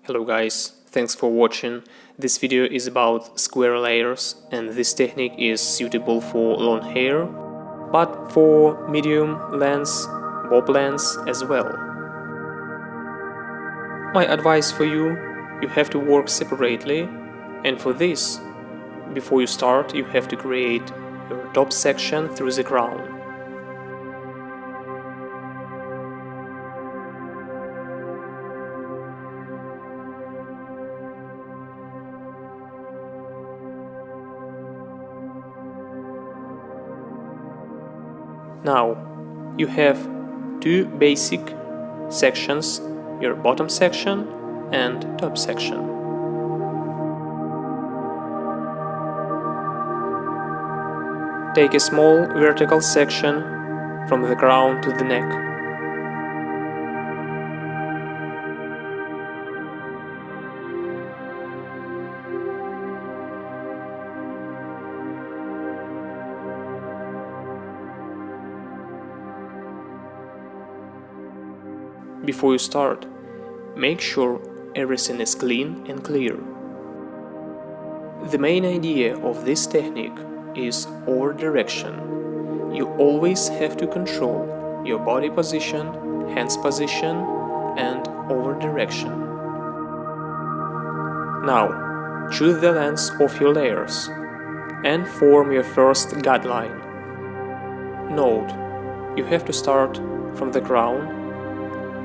Hello guys, thanks for watching. This video is about square layers and this technique is suitable for long hair, but for medium lengths, bob lengths as well. My advice for you, you have to work separately, and for this, before you start, you have to create your top section through the crown. Now, you have two basic sections, your bottom section and top section. Take a small vertical section from the crown to the neck. Before you start, make sure everything is clean and clear. The main idea of this technique is over direction. You always have to control your body position, hands position, and over direction. Now, choose the length of your layers and form your first guideline. Note, you have to start from the crown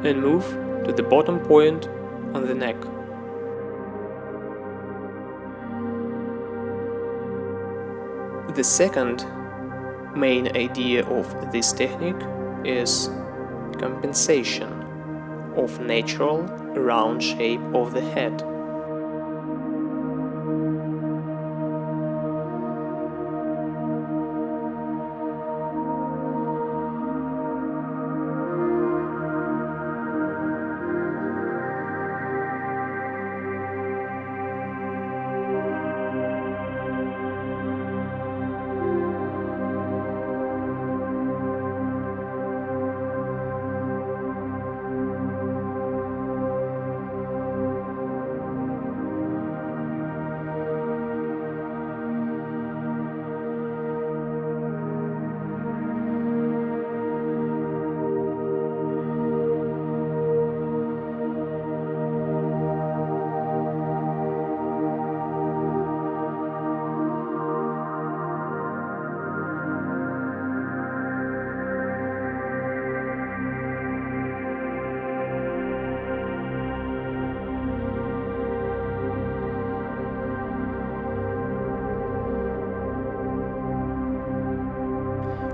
and move to the bottom point on the neck. The second main idea of this technique is compensation of natural round shape of the head.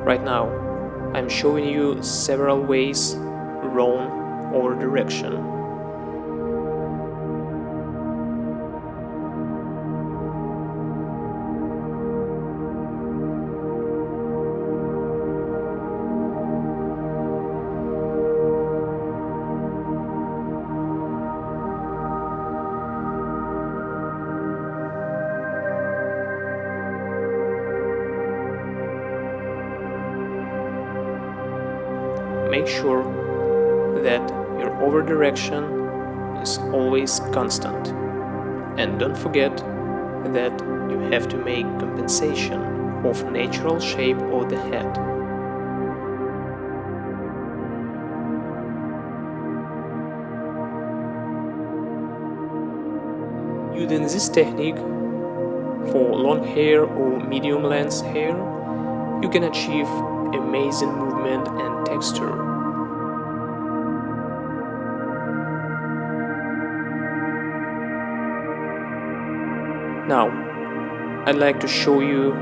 Right now, I'm showing you several ways wrong over direction. Make sure that your over direction is always constant, and don't forget that you have to make compensation of natural shape of the head. Using this technique for long hair or medium length hair, you can achieve amazing movement and texture. Now, I'd like to show you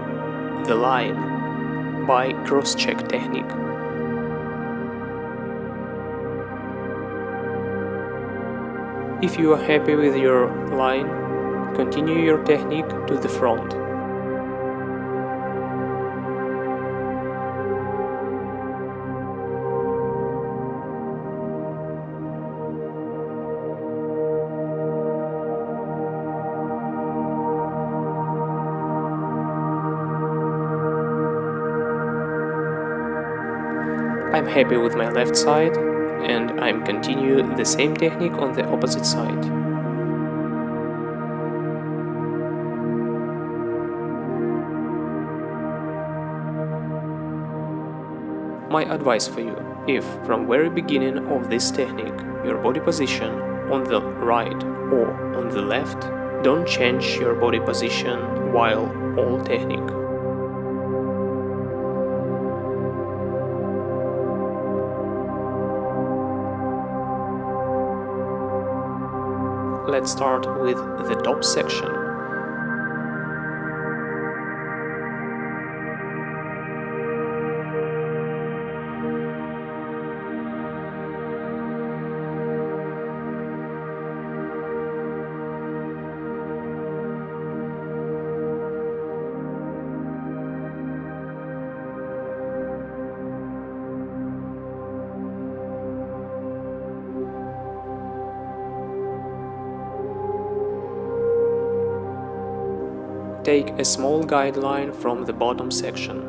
the line by cross-check technique. If you are happy with your line, continue your technique to the front. I'm happy with my left side and I'm continue the same technique on the opposite side. My advice for you: if from very beginning of this technique your body position on the right or on the left, don't change your body position while all technique. Let's start with the top section. Take a small guideline from the bottom section.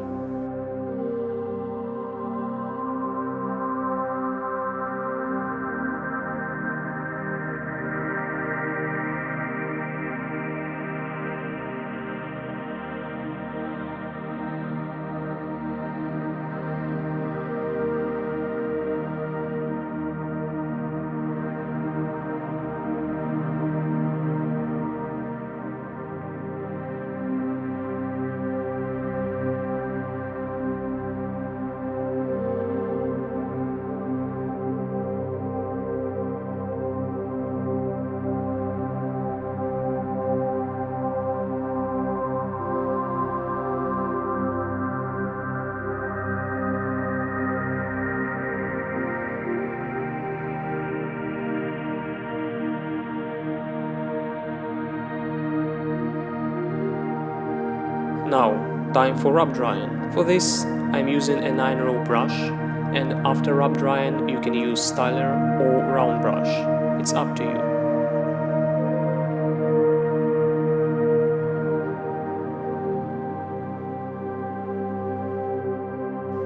Now, time for rub drying. For this, I'm using a 9-row brush, and after rub drying you can use styler or round brush. It's up to you.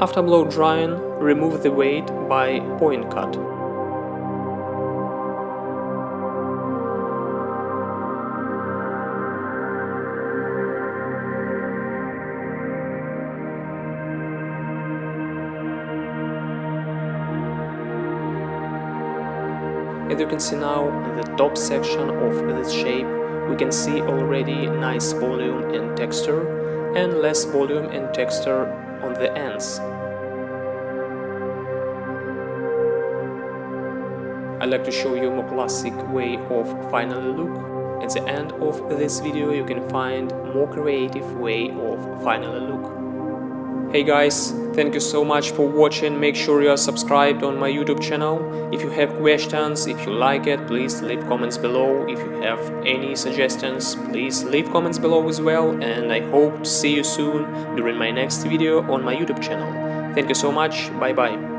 After blow drying, remove the weight by point cut. As you can see now, on the top section of this shape, we can see already nice volume and texture, and less volume and texture on the ends. I'd like to show you a more classic way of finally look. At the end of this video you can find more creative way of finally look. Hey guys, thank you so much for watching. Make sure you are subscribed on my YouTube channel. If you have questions, if you like it, please leave comments below. If you have any suggestions, please leave comments below as well. And I hope to see you soon during my next video on my YouTube channel. Thank you so much. Bye bye.